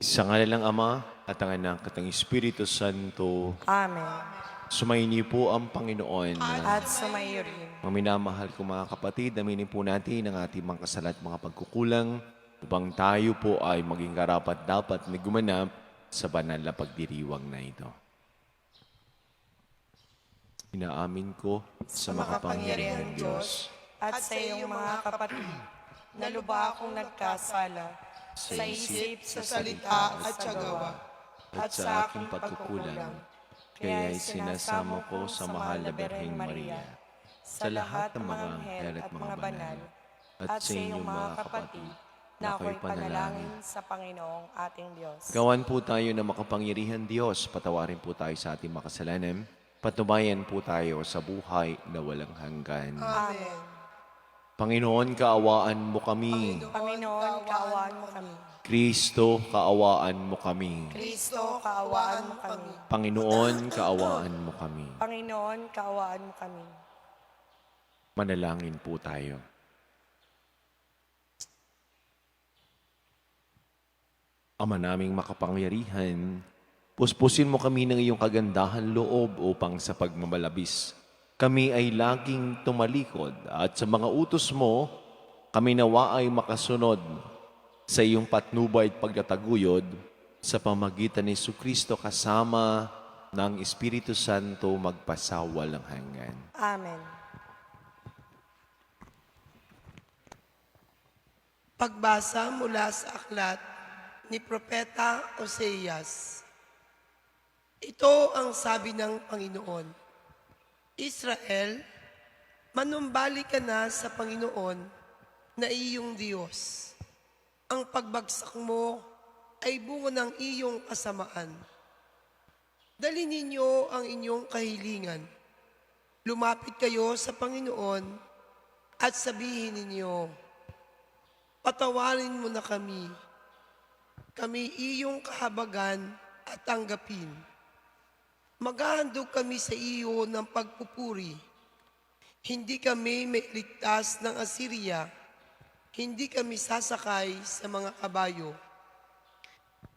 Sa ngalan ng Ama at ang Anak at ang Espiritu Santo, Amen. sumainyo po ang Panginoon. At sumayo rin. Mga minamahal kong mga kapatid, aminin po natin ang ating mga kasala at mga pagkukulang upang tayo po ay maging karapat-dapat na gumanap sa banal na pagdiriwang na ito. Inaamin ko sa makapangyarihang Diyos At sa iyong mga kapatid, na lubha akong nagkasala sa isip, sa salita at sa gawa, at sa aking pagkukulang. Kaya sinasamo ko sa mahal na Birheng Maria, sa lahat ng mga anghel at mga banal, at sa inyong mga kapatid, na ako'y panalangin sa Panginoong ating Diyos. Gawan po tayo ng makapangyarihan Diyos, patawarin po tayo sa ating makasalanan, patubayan po tayo sa buhay na walang hanggan. Amen. Panginoon, kaawaan mo kami. Panginoon, kaawaan mo kami. Kristo, kaawaan mo kami. Kristo, kaawaan mo kami. Panginoon, kaawaan mo kami. Panginoon, kaawaan mo kami. Manalangin po tayo. Ama naming makapangyarihan, puspusin mo kami ng iyong kagandahan loob upang sa pagmamalabis kami ay laging tumalikod at sa mga utos mo, kami nawa ay makasunod sa iyong patnubay at pagtataguyod sa pamagitan ni Jesucristo kasama ng Espiritu Santo magpasawalang hanggan. Amen. Pagbasa mula sa aklat ni Propeta Oseas. Ito ang sabi ng Panginoon. Israel, manumbalik ka na sa Panginoon na iyong Diyos. Ang pagbagsak mo ay bunga ng iyong kasamaan. Dali ninyo ang inyong kahilingan. Lumapit kayo sa Panginoon at sabihin ninyo, patawarin mo na kami. Kami iyong kahabagan at tanggapin. Maghahandog kami sa iyo ng pagpupuri. Hindi kami mailigtas ng Assyria. Hindi kami sasakay sa mga kabayo.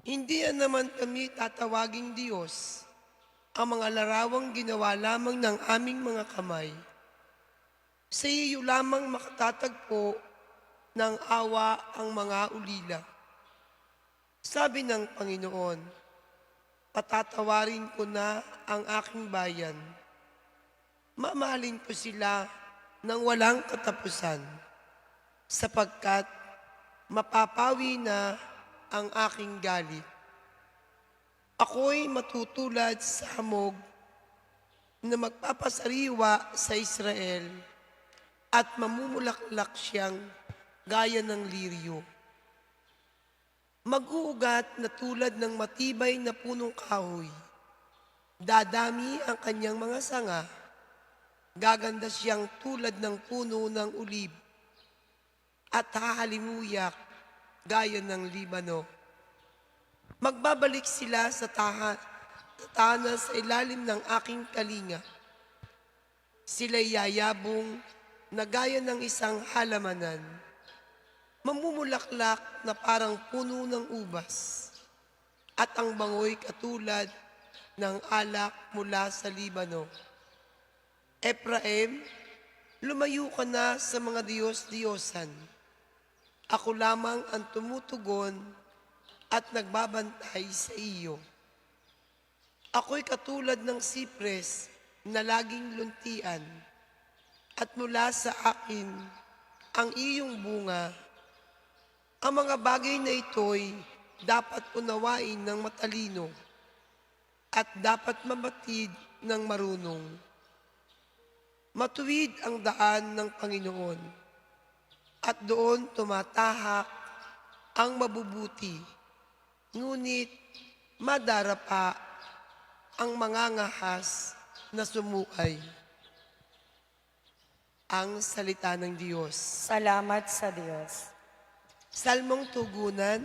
Hindi naman kami tatawaging Diyos. Ang mga larawang ginawa lamang ng aming mga kamay. Sa iyo lamang makatatagpo ng awa ang mga ulila. Sabi ng Panginoon, patatawarin ko na ang aking bayan. Mamahalin ko sila ng walang katapusan, sapagkat mapapawi na ang aking galit. Ako'y matutulad sa hamog na magpapasariwa sa Israel at mamumulaklak siyang gaya ng liryo. Mag-uugat na tulad ng matibay na punong kahoy. Dadami ang kanyang mga sanga. Gaganda siyang tulad ng puno ng ulib. At hahalimuyak gaya ng Libano. Magbabalik sila sa tahanan sa ilalim ng aking kalinga. Sila'y yayabong na gaya ng isang halamanan. Mamumulaklak na parang puno ng ubas, at ang bangoy katulad ng alak mula sa Libano. Ephraim, lumayo ka na sa mga Diyos-Diyosan. Ako lamang ang tumutugon at nagbabantay sa iyo. Ako'y katulad ng sipres na laging luntian, at mula sa akin ang iyong bunga. Ang mga bagay na ito'y dapat unawain ng matalino at dapat mabatid ng marunong. Matuwid ang daan ng Panginoon at doon tumatahak ang mabubuti, ngunit madarapa ang mangangahas na sumuay. Ang salita ng Diyos. Salamat sa Diyos. Salmong tugunan,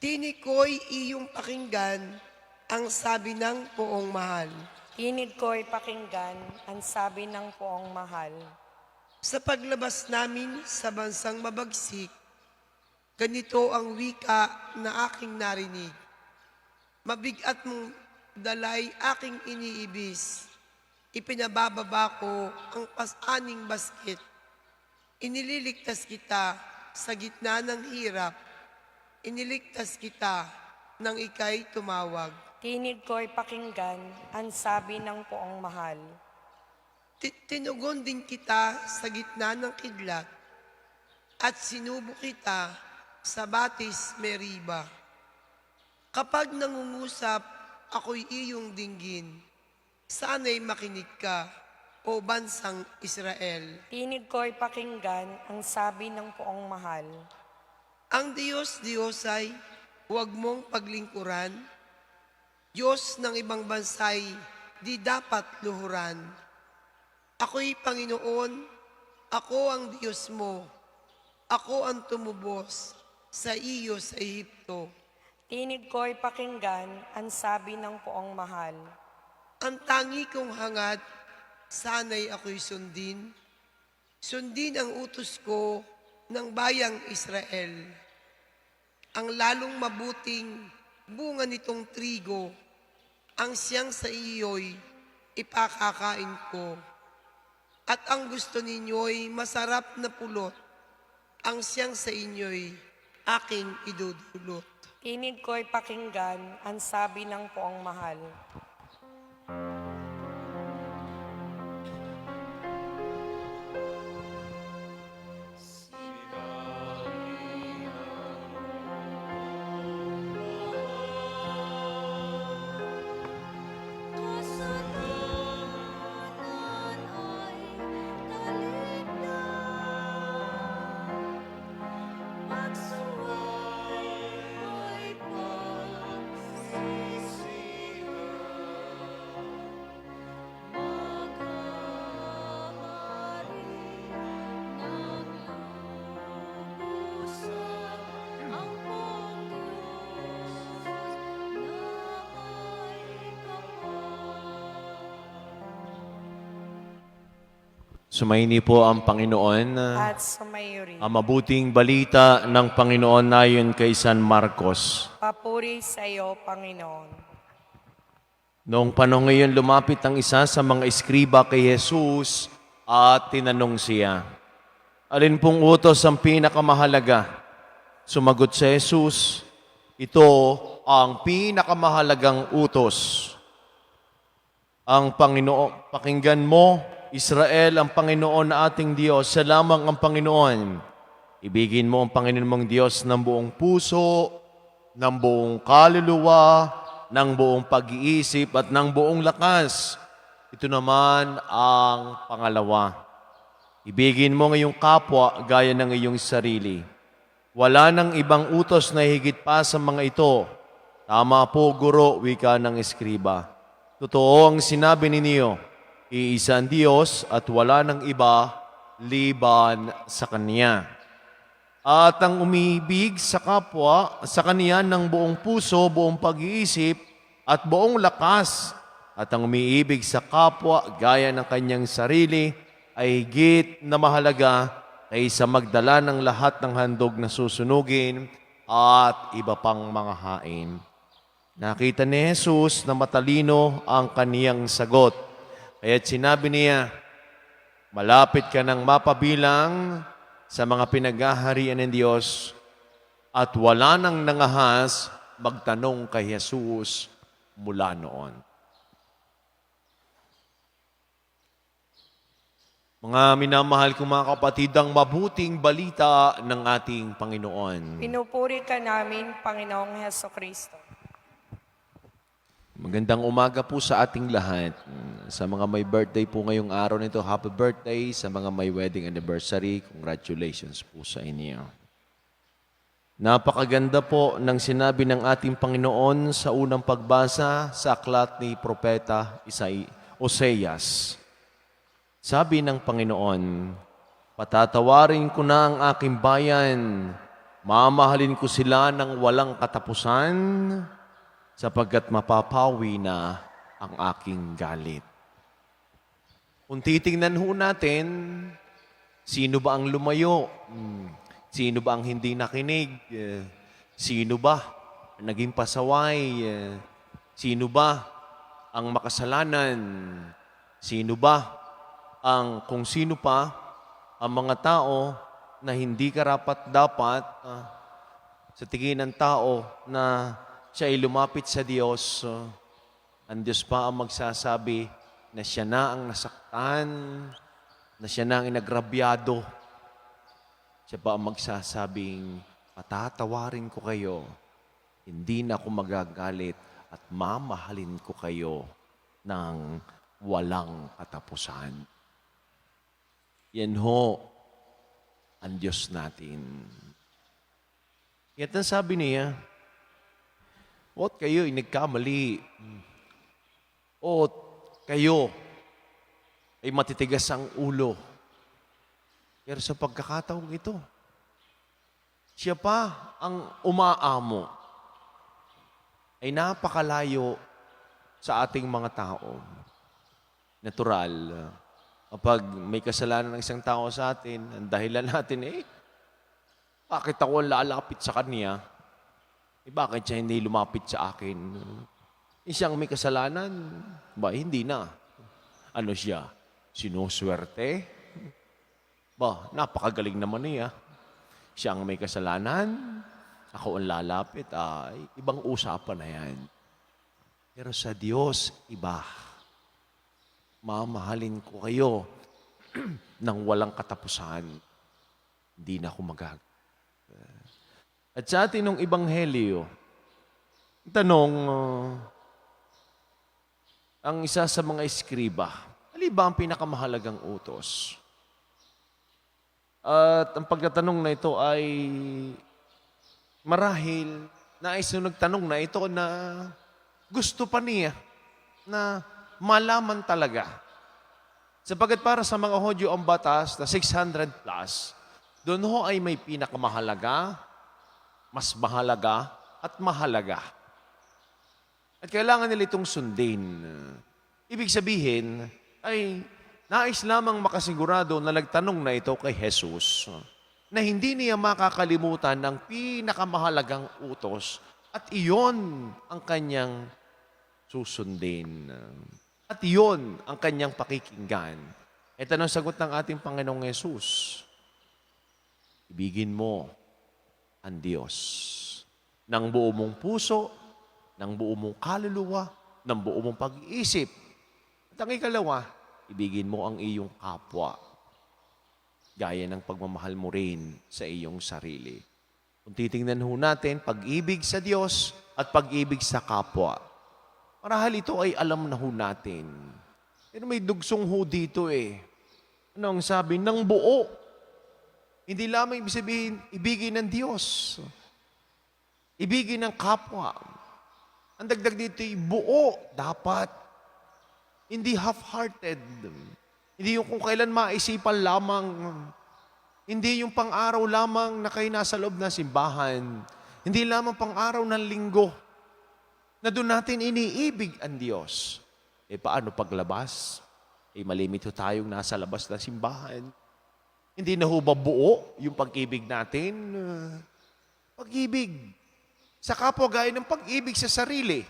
tinig ko'y iyong pakinggan ang sabi ng poong mahal. Tinig ko'y pakinggan ang sabi ng poong mahal. Sa paglabas namin sa bansang mabagsik, Ganito ang wika na aking narinig. Mabigat mong dalay aking iniibis. Ipinabababa ko ang pasaning basket. Inililigtas kita sa gitna ng hirap. Iniligtas kita nang ika'y tumawag. Tinig ko'y pakinggan, ang sabi ng poong mahal. Tinugon din kita sa gitna ng kidlat at sinubo kita sa Batis Meriba. Kapag nangungusap, ako'y iyong dinggin. Sana'y makinig ka, o bansang Israel. Tinig ko'y pakinggan, ang sabi ng poong mahal. Ang Diyos ay huwag mong paglingkuran. Diyos ng ibang bansay, di dapat luhuran. Ako'y Panginoon, ako ang Diyos mo. Ako ang tumubos sa iyo sa Ehipto. Tinig ko'y pakinggan, ang sabi ng poong mahal. Ang tangi kong hangad, sana'y ako'y sundin. Sundin ang utos ko ng bayang Israel. Ang lalong mabuting bunga nitong trigo, ang siyang sa iyo'y ipakakain ko. At ang gusto ninyo'y masarap na pulot, ang siyang sa inyo'y aking idudulot. Tinig ko'y pakinggan, ang sabi ng poong mahal. Sumaini po ang Panginoon. At sumayo rin. Ang mabuting balita ng Panginoon ayon kay San Marcos. Papuri sa iyo, Panginoon. Noong panahon ngayon, lumapit ang isa sa mga eskriba kay Jesus at tinanong siya, alin pong utos ang pinakamahalaga? Sumagot si Jesus, ito ang pinakamahalagang utos. Ang Panginoon, pakinggan mo, Israel, ang Panginoon na ating Diyos, siya lamang ang Panginoon. Ibigin mo ang Panginoon mong Diyos ng buong puso, ng buong kaluluwa, ng buong pag-iisip at ng buong lakas. Ito naman ang pangalawa. Ibigin mo ang iyong kapwa gaya ng iyong sarili. Wala nang ibang utos na higit pa sa mga ito. Tama po, Guro, wika ng eskriba. Totoo ang sinabi ninyo. Iisa ang Diyos at wala nang iba liban sa Kanya. At ang umibig sa kapwa, sa Kanya ng buong puso, buong pag-iisip at buong lakas, at ang umiibig sa kapwa gaya ng kanyang sarili ay higit na mahalaga kaysa magdala ng lahat ng handog na susunugin at iba pang mga hain. Nakita ni Jesus na matalino ang kaniyang sagot. Kaya't sinabi niya, malapit ka nang mapabilang sa mga pinaghaharian ng Diyos at wala nang nangahas magtanong kay Jesus mula noon. Mga minamahal kong mga kapatid, ang mabuting balita ng ating Panginoon. Pinupuri ka namin, Panginoong Hesukristo. Magandang umaga po sa ating lahat. Sa mga may birthday po ngayong araw nito, happy birthday. Sa mga may wedding anniversary, congratulations po sa inyo. Napakaganda po ng sinabi ng ating Panginoon sa unang pagbasa sa aklat ni Propeta Oseas. Sabi ng Panginoon, patatawarin ko na ang aking bayan, mamahalin ko sila ng walang katapusan, sapagkat mapapawi na ang aking galit. Kung titingnan ho natin, sino ba ang lumayo? Sino ba ang hindi nakinig? Sino ba ang naging pasaway? Sino ba ang makasalanan? Sino ba kung sino pa ang mga tao na hindi karapat-dapat sa tingin ng tao na siya ay lumapit sa Diyos. Ang Diyos pa ang magsasabi na siya na ang nasaktan, na siya na ang inagrabyado. Siya pa ang magsasabing, patatawarin ko kayo, hindi na ako magagalit at mamahalin ko kayo ng walang katapusan. Yan ho ang Diyos natin. At ang sabi niya, o't kayo ay nagkamali, o't kayo ay matitigas ang ulo. Pero sa pagkakataong ito, siya pa ang umaamo ay napakalayo sa ating mga tao. Natural. Kapag may kasalanan ng isang tao sa atin, ang dahilan natin bakit ako lalapit sa kanya? Bakit siya hindi lumapit sa akin? Isang may kasalanan, hindi na. Ano siya? Sinuswerte? Napakagaling naman niya. Siya ang may kasalanan, ako ang lalapit. Ibang usapan na yan. Pero sa Diyos, iba. Mamahalin ko kayo nang walang katapusan. Hindi na ako At sa atin ng Ebanghelyo, tanong, ang isa sa mga eskriba, alin ba ang pinakamahalagang utos? At ang pagtatanong na ito ay marahil nais na nagtanong na ito na gusto pa niya na malaman talaga. Sapagat para sa mga Hudyo ang batas na 600 plus, doon ho ay may pinakamahalaga, mas mahalaga at mahalaga. At kailangan nila itong sundin. Ibig sabihin ay nais lamang makasigurado na nagtanong na ito kay Jesus na hindi niya makakalimutan ng pinakamahalagang utos at iyon ang kanyang susundin. At iyon ang kanyang pakikinggan. Ito ang sagot ng ating Panginoong Jesus. Ibigin mo ang Diyos ng buo mong puso, ng buo mong kaluluwa, ng buo mong pag-iisip. At ang ikalawa, ibigin mo ang iyong kapwa, gaya ng pagmamahal mo rin sa iyong sarili. Kung titingnan ho natin, pag-ibig sa Diyos at pag-ibig sa kapwa. Marahil ito ay alam na ho natin. Pero may dugsong ho dito Ano ang sabi? Ng buo. Hindi lamang ibig sabihin, ibigin ng Diyos. Ibigin ng kapwa. Ang dagdag dito ay buo, dapat. Hindi half-hearted. Hindi yung kung kailan maisipan lamang. Hindi yung pang-araw lamang na kayo nasa loob ng simbahan. Hindi lamang pang-araw ng linggo na doon natin iniibig ang Diyos. Paano paglabas? Malimit ho tayong nasa labas ng simbahan. Hindi na ho ba buo yung pag-ibig natin? Pag-ibig. Sa kapwa gaya ng pag-ibig sa sarili.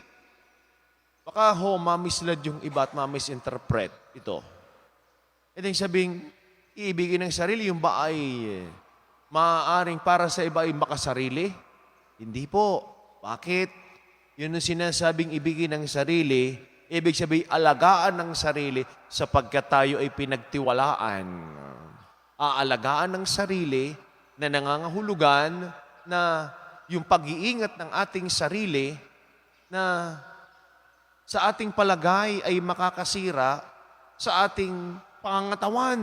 Baka ho, mamislad yung iba at mamisinterpret ito. Yung sabing, iibigin ng sarili, yung ba ay maaaring para sa iba ay makasarili? Hindi po. Bakit? Yun ang sinasabing ibigin ng sarili, ibig sabihin alagaan ng sarili sapagkat tayo ay pinagtiwalaan. Aalagaan ng sarili na nangangahulugan na yung pag-iingat ng ating sarili na sa ating palagay ay makakasira sa ating pangangatawan.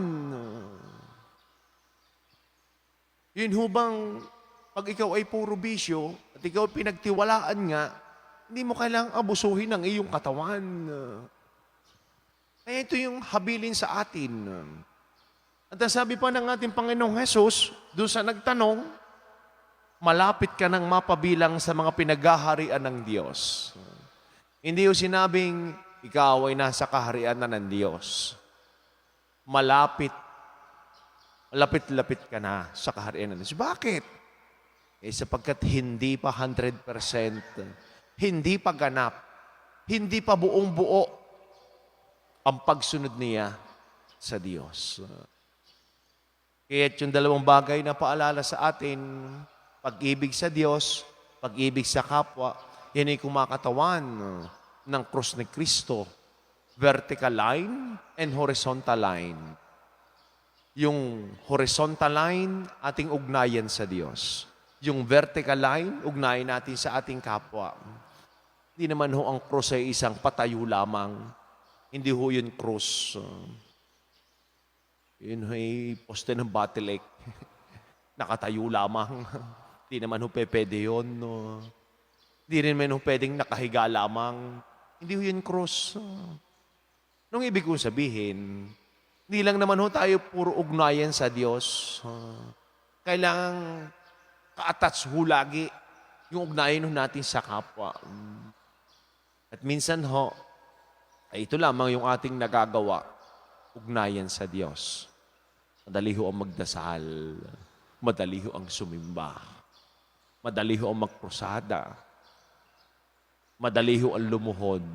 Yun hubang pag ikaw ay puro bisyo at ikaw pinagtiwalaan nga, hindi mo kailangang abusuhin ang iyong katawan. Kaya ito yung habilin sa atin. At ang sabi pa ng ating Panginoong Hesus, doon sa nagtanong, malapit ka nang mapabilang sa mga pinaghaharian ng Diyos. Hindi yung sinabing, ikaw ay nasa kaharian na ng Diyos. Malapit Lapit-lapit ka na sa kaharian ng Diyos. Bakit? Sapagkat hindi pa 100%, hindi pa ganap, hindi pa buong buo ang pagsunod niya sa Diyos. Kaya yung dalawang bagay na paalala sa atin, pag-ibig sa Diyos, pag-ibig sa kapwa, yan ay kumakatawan ng krus ni Kristo. Vertical line and horizontal line. Yung horizontal line, ating ugnayan sa Diyos. Yung vertical line, ugnayan natin sa ating kapwa. Hindi naman ho ang krus ay isang patayo lamang. Hindi ho yun krus. Yun ay poste ng Batilek. Nakatayo lamang. Hindi naman ho pwede yun. No? Hindi rin naman ho pwedeng nakahiga lamang. Hindi ho yun krus. Nung ibig kong sabihin, hindi lang naman ho tayo puro ugnayan sa Diyos. Kailangan ka-attach ho lagi yung ugnayan ho natin sa kapwa. At minsan ho, ay ito lamang yung ating nagagawa, ugnayan sa Diyos. Madali ho ang magdasal. Madali ho ang sumimba. Madali ho ang magprosada. Madali ho ang lumuhod.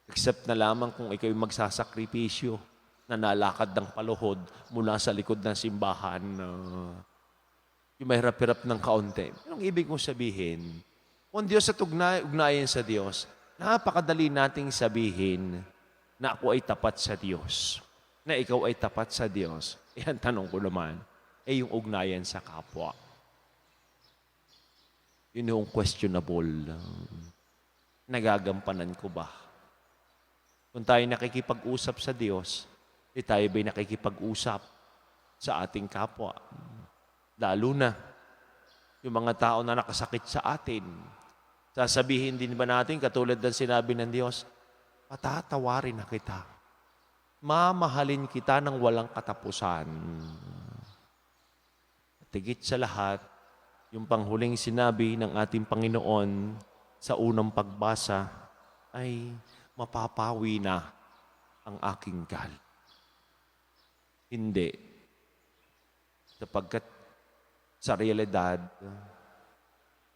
Except na lamang kung ikaw yung magsasakripisyo na nalakad ng paluhod mula sa likod ng simbahan. Yung mahirap-hirap ng kaunti. Anong ibig kong sabihin? Kung Diyos at ugnayan sa Diyos, napakadali nating sabihin na ako ay tapat sa Diyos. Na ikaw ay tapat sa Diyos. Yan tanong ko naman, ay yung ugnayan sa kapwa. Yun yung questionable. Nagagampanan ko ba? Kung tayo nakikipag-usap sa Diyos, tayo ba'y nakikipag-usap sa ating kapwa? Lalo na, yung mga tao na nakasakit sa atin, sasabihin din ba natin, katulad ng sinabi ng Diyos, patatawarin na kita. Mamahalin kita ng walang katapusan. At higit sa lahat, yung panghuling sinabi ng ating Panginoon sa unang pagbasa ay mapapawi na ang aking galit. Hindi. Sapagkat sa realidad,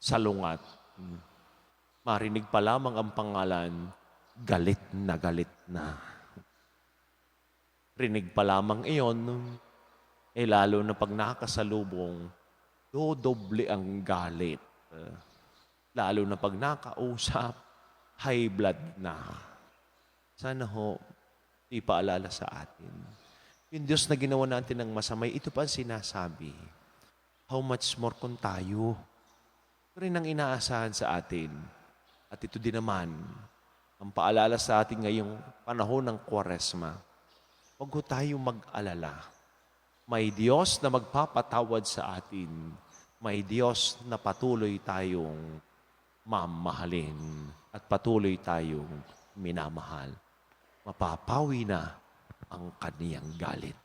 sa lungat, marinig pa lamang ang pangalan, galit na galit na. Rinig pa lamang iyon, lalo na pag nakakasalubong, dodoble ang galit. Lalo na pag nakausap, high blood na. Sana ho, ipaalala sa atin. Yung Diyos na ginawa natin ng masamay, ito pa ang sinasabi. How much more kung tayo? Ito rin ang inaasahan sa atin. At ito din naman, ang paalala sa atin ngayong panahon ng Kwaresma. Huwag ko tayo mag-alala. May Diyos na magpapatawad sa atin. May Diyos na patuloy tayong mamahalin at patuloy tayong minamahal. Mapapawi na ang kaniyang galit.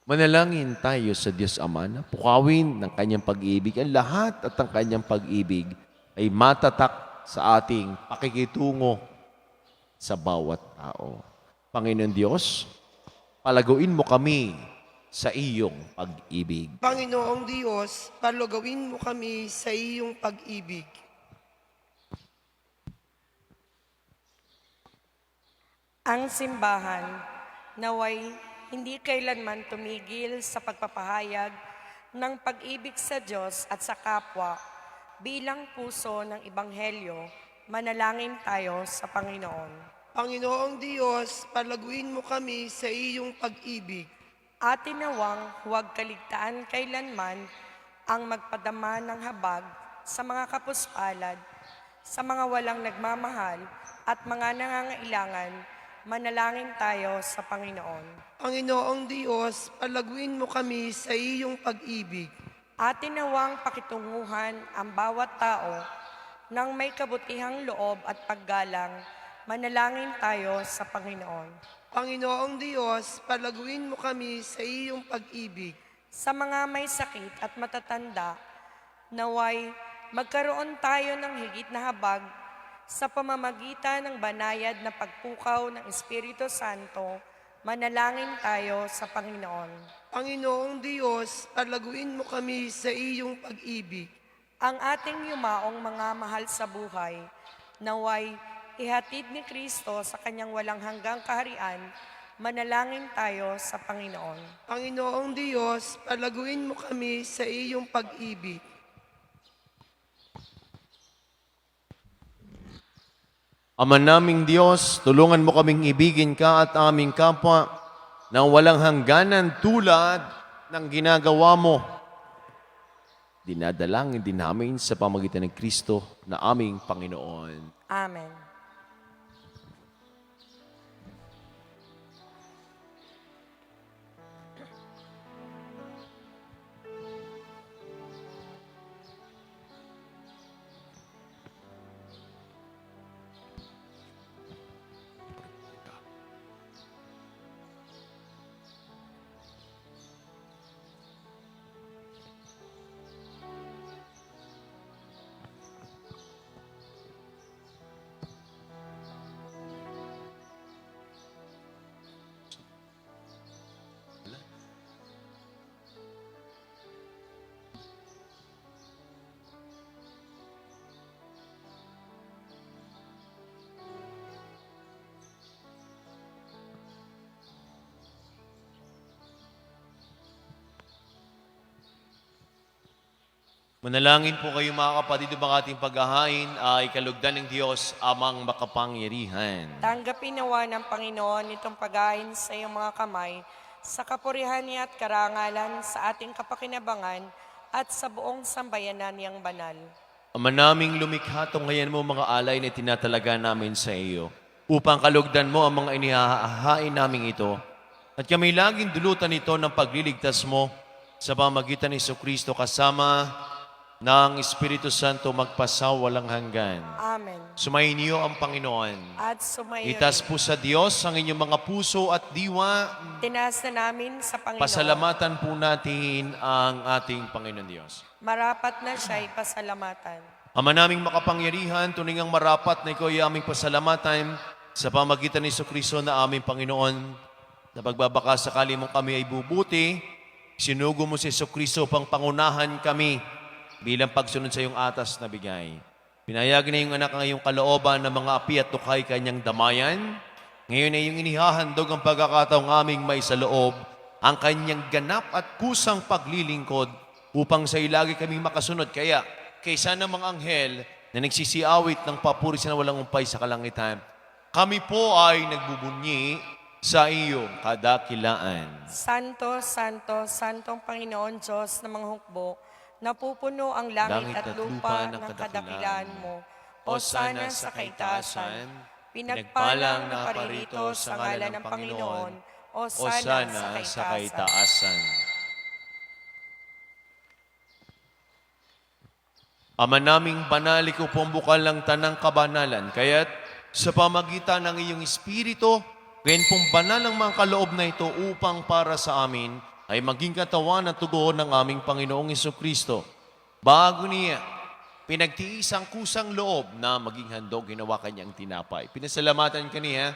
Manalangin tayo sa Diyos Ama na pukawin ng kanyang pag-ibig. Ang lahat at ang kanyang pag-ibig ay matatak sa ating pakikitungo sa bawat tao. Panginoon Diyos, palaguin mo kami sa iyong pag-ibig. Panginoong Diyos, palugawin mo kami sa iyong pag-ibig. Ang simbahan naway hindi kailanman tumigil sa pagpapahayag ng pag-ibig sa Diyos at sa kapwa bilang puso ng Ebanghelyo. Manalangin tayo sa Panginoon. Panginoong Diyos, palaguin mo kami sa iyong pag-ibig. Atin nawang huwag kaligtaan kailanman ang magpadama ng habag sa mga kapuspalad, sa mga walang nagmamahal at mga nangangailangan. Manalangin tayo sa Panginoon. Panginoong Diyos, palaguin mo kami sa iyong pag-ibig. Atin nawang pakitunguhan ang bawat tao ng may kabutihang loob at paggalang. Manalangin tayo sa Panginoon. Panginoong Diyos, palaguin mo kami sa iyong pag-ibig. Sa mga may sakit at matatanda, naway magkaroon tayo ng higit na habag sa pamamagitan ng banayad na pagpukaw ng Espiritu Santo, manalangin tayo sa Panginoon. Panginoong Diyos, palaguin mo kami sa iyong pag-ibig. Ang ating yumaong mga mahal sa buhay, naway ihatid ni Kristo sa kanyang walang hanggang kaharian, manalangin tayo sa Panginoon. Panginoong Diyos, palaguin mo kami sa iyong pag-ibig. Ama naming Diyos, tulungan mo kaming ibigin ka at aming kapwa na walang hangganan tulad ng ginagawa mo. Dinadalangin din namin sa pamagitan ng Kristo na aming Panginoon. Amen. Manalangin po kayo mga kapatid upang ating paghahain ay kalugdan ng Diyos amang makapangyarihan. Tanggapin nawa ng Panginoon itong paghain sa iyong mga kamay, sa kapurihan niya at karangalan sa ating kapakinabangan at sa buong sambayanan niyang banal. Ama naming lumikha tunghayan mo mga alay na tinatalaga namin sa iyo, upang kalugdan mo ang mga inihahain namin ito, at kami laging dulutan ito ng pagliligtas mo sa pamagitan ni Jesucristo kasama ng Espiritu Santo magpasawalang hanggan. Amen. Sumayin niyo ang Panginoon. At sumayo Itas po sa Diyos ang inyong mga puso at diwa. tinaas na namin sa Panginoon. Pasalamatan po natin ang ating Panginoon Diyos. Marapat na siya'y pasalamatan. Ama naming makapangyarihan, tunay ngang marapat na ikaw ay aming pasalamatan sa pamagitan ni Jesucristo na aming Panginoon, na pagbabaka sakali mong kami ay bubuti, sinugo mo si Jesucristo upang pangunahan kami bilang pagsunod sa iyong atas na bigay. Pinayag na yung anak ng iyong kalooban ng mga api at tukay kanyang damayan. Ngayon ay iyong inihahandog ang pagkakataong aming may sa loob, ang kanyang ganap at kusang paglilingkod upang sa ilagi kami makasunod. Kaya, kaysa ng mga anghel na nagsisiawit ng papuri sa walang umpay sa kalangitan, kami po ay nagbubunyi sa iyong kadakilaan. Santo, Santo, Santong Panginoon Diyos ng mga hukbo, napupuno ang langit at lupa ng kadakilaan mo. Hosana sa kaitaasan, pinagpalang na parito sa ngalan ng Panginoon. Hosana sa kaitaasan. Ama naming banal, ikaw po ang bukal ng tanang kabanalan. Kaya't sa pamagitan ng iyong Espiritu, ngayon pong banal ang mga kaloob na ito upang para sa amin ay maging katawan at tugon ng aming Panginoong Jesucristo. Bago niya, pinagtiis ang kusang loob na maging handog, ginawa kanyang tinapay. Pinasalamatan kaniya,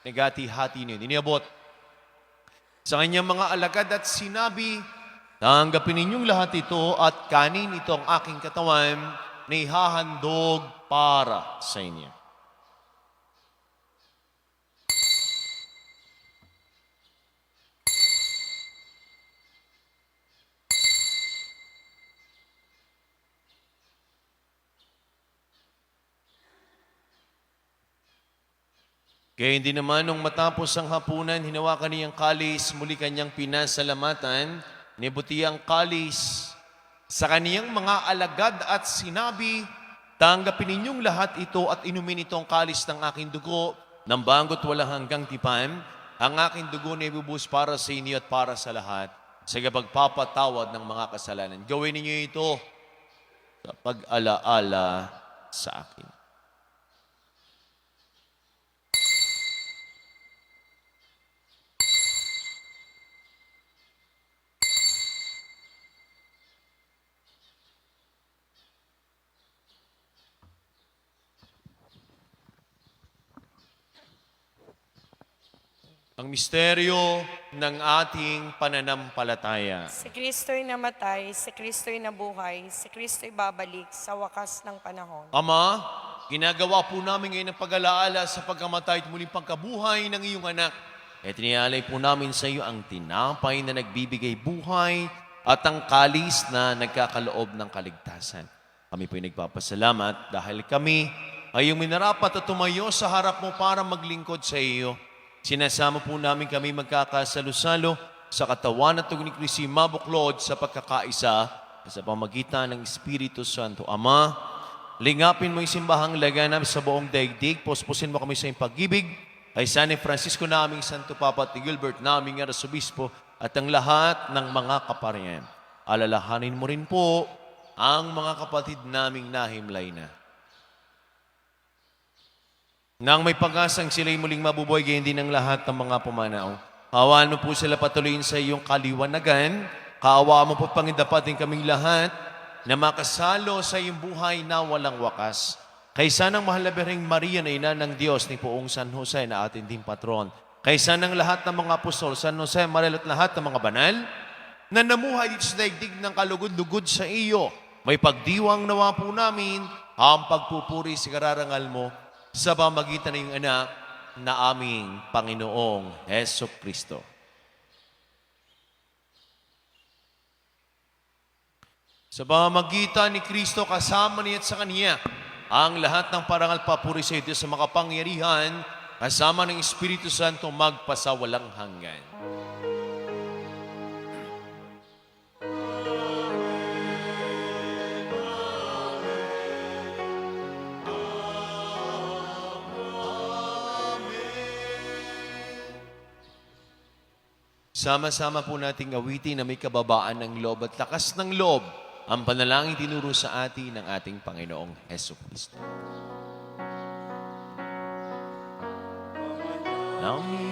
nagati-hati niya, iniabot sa kanyang mga alagad at sinabi, tanggapin ninyong lahat ito at kanin ito ang aking katawan na ihahandog para sa inyo. Kaya hindi naman nung matapos ang hapunan, hinawakan niyang kalis, muli kanyang pinasalamatan, nibuti ang kalis sa kaniyang mga alagad at sinabi, tanggapin ninyong lahat ito at inumin itong kalis ng aking dugo, ng bago't walang hanggang tipan, ang aking dugo na ibubus para sa inyo at para sa lahat, sa pagpapatawad ng mga kasalanan. Gawin ninyo ito sa pag-alaala sa akin. Ang misteryo ng ating pananampalataya. Si Kristo'y namatay, si Kristo'y nabuhay, si Kristo'y babalik sa wakas ng panahon. Ama, ginagawa po namin ngayon ang pag-alaala sa pagkamatay at muling pagkabuhay ng iyong anak. At inialay po namin sa iyo ang tinapay na nagbibigay buhay at ang kalis na nagkakaloob ng kaligtasan. Kami po'y nagpapasalamat dahil kami ay yung minarapat at tumayo sa harap mo para maglingkod sa iyo. Sinasama po namin kami magkakasalo-salo sa katawan at tugon ni Kristi mabuklod sa pagkakaisa sa pamagitan ng Espiritu Santo. Ama, lingapin mo yung simbahang laganap sa buong daigdig. Posposin mo kami sa iyong pag-ibig. Kay San Francisco naming Santo Papa at Gilbert naming Arsobispo at ang lahat ng mga kaparian. Alalahanin mo rin po ang mga kapatid naming nahimlay na. Nang may pag-asang sila'y muling mabubuhay, gayon din ang lahat ng mga pumanaw. Kaawaan mo po sila patuloyin sa iyong kaliwanagan. Kaawaan mo po pangindapatin kaming lahat na makasalo sa iyong buhay na walang wakas. Kaysa ng mahal na Birheng Maria na ina ng Diyos ni Poong San Jose na ating din patron. Kaysa ng lahat ng mga apostol, San Jose, Mariel at lahat ng mga banal na namuhay dito sa daigdig ng kalugod-lugod sa iyo. May pagdiwang nawa po namin ang pagpupuri sa kararangal mo sa pamagitan ng iyong anak na aming Panginoong Heso Kristo. Sa pamamagitan ni Kristo, kasama niya at sa Kanya, ang lahat ng parangal papuri sa ito sa makapangyarihan, kasama ng Espiritu Santo magpasawalang hanggan. Sama-sama po nating awitin na may kababaan ng loob at lakas ng loob ang panalangin tinuro sa atin ng ating Panginoong Heso Kristo. Nami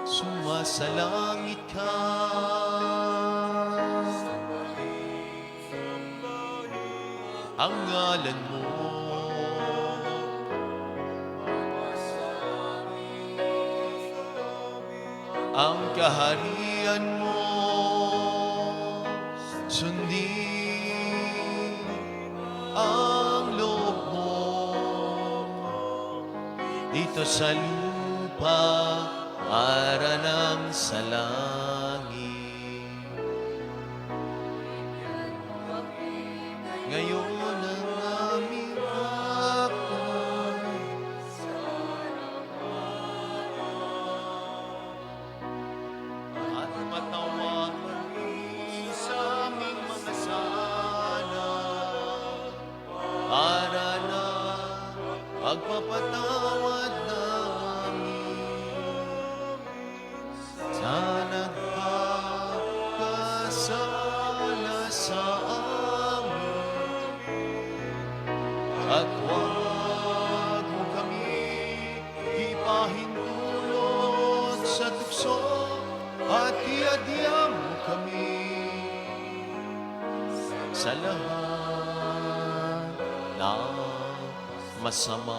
sumasalangit ka, ang ngalan mo ang kaharian mo, sundin ang loob mo, dito sa lupa para ng sa langit. Ngayon ang aming hakbang, at matawag kami sa aming mga sana para na pagpapatawad namin sa nagkakasala sa amin, at huwag mo kami ipahintulot sa tukso at iadya mo kami sa lahat ng masama.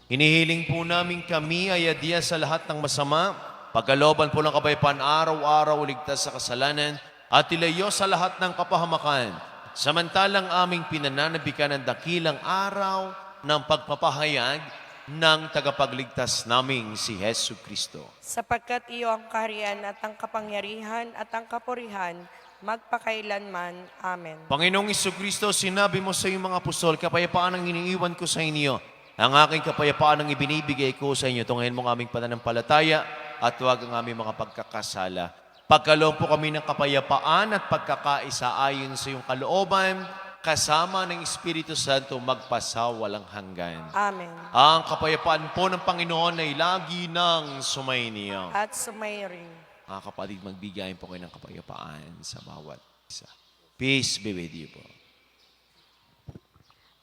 Hinihiling po namin kami ay adya sa lahat ng masama, pagkalooban po ng kapayapaan araw-araw, ligtas sa kasalanan, at ilayo sa lahat ng kapahamakan, samantalang aming pinananabikan ang dakilang araw ng pagpapahayag ng tagapagligtas naming si Hesu Kristo. Sapagkat iyo ang kaharian at ang kapangyarihan at ang kapurihan, magpakailanman. Amen. Panginoong Kristo, sinabi mo sa iyong mga apostol, kapayapaan ang iniiwan ko sa inyo. Ang aking kapayapaan ang ibinibigay ko sa inyo. Tunghayin mo ang aming pananampalataya at huwag ang aming mga pagkakasala. Pagkaloob po kami ng kapayapaan at pagkakaisa ayon sa iyong kalooban, kasama ng Espiritu Santo magpasawalang hanggan. Amen. Ang kapayapaan po ng Panginoon ay lagi nang sumainiyo. At sumayring. Mga kapatid, magbigayin po kayo ng kapayapaan sa bawat isa. Peace be with you po.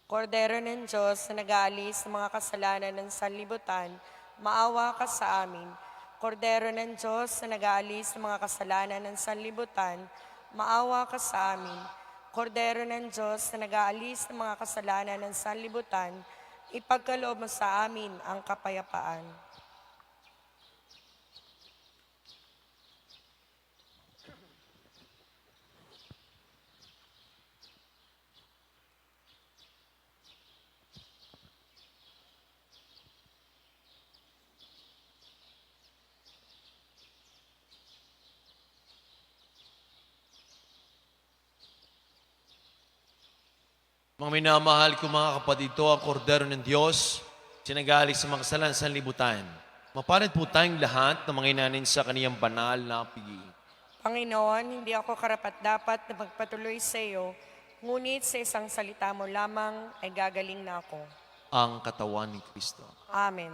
Kordero ng Diyos na nag-aalis ng mga kasalanan ng sanlibutan, maawa ka sa amin. Kordero ng Diyos na nag-aalis ng mga kasalanan ng sanlibutan, maawa ka sa amin. Kordero ng Diyos na nag-aalis ng mga kasalanan ng sanlibutan, ipagkaloob mo sa amin ang kapayapaan. Mga minamahal ko mga kapatid, ito ang kordero ng Diyos, sinagali sa mga kasalan sa libutan. Mapalad po tayong lahat na mga inanin sa kaniyang banal na pigi. Panginoon, hindi ako karapat-dapat na magpatuloy sa iyo, ngunit sa isang salita mo lamang ay gagaling na ako. Ang katawan ni Kristo. Amen.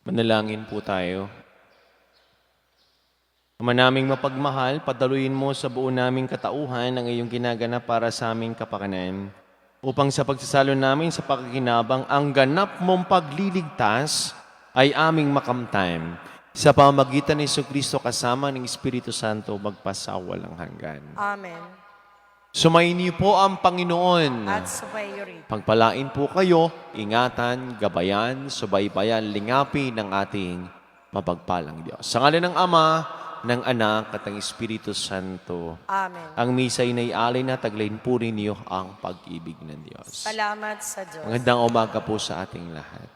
Manalangin po tayo. Ama naming mapagmahal, padaluyin mo sa buo naming katauhan ang iyong ginaganap para sa aming kapakanan, upang sa pagsasalo namin sa pakikinabang ang ganap mong pagliligtas ay aming makamtime sa pamamagitan ni Jesucristo kasama ng Espiritu Santo magpasawalang hanggan. Amen. Sumayin niyo po ang Panginoon. At sumayo rin. Pagpalain po kayo, ingatan, gabayan, subaybayan, lingapi ng ating mapagpalang Diyos. Sa ngalan ng Ama, ng Anak at ng Espiritu Santo. Amen. Ang misa ay naialay na taglayin po ninyo ang pag-ibig ng Diyos. Salamat sa Diyos. Magandang umaga po sa ating lahat.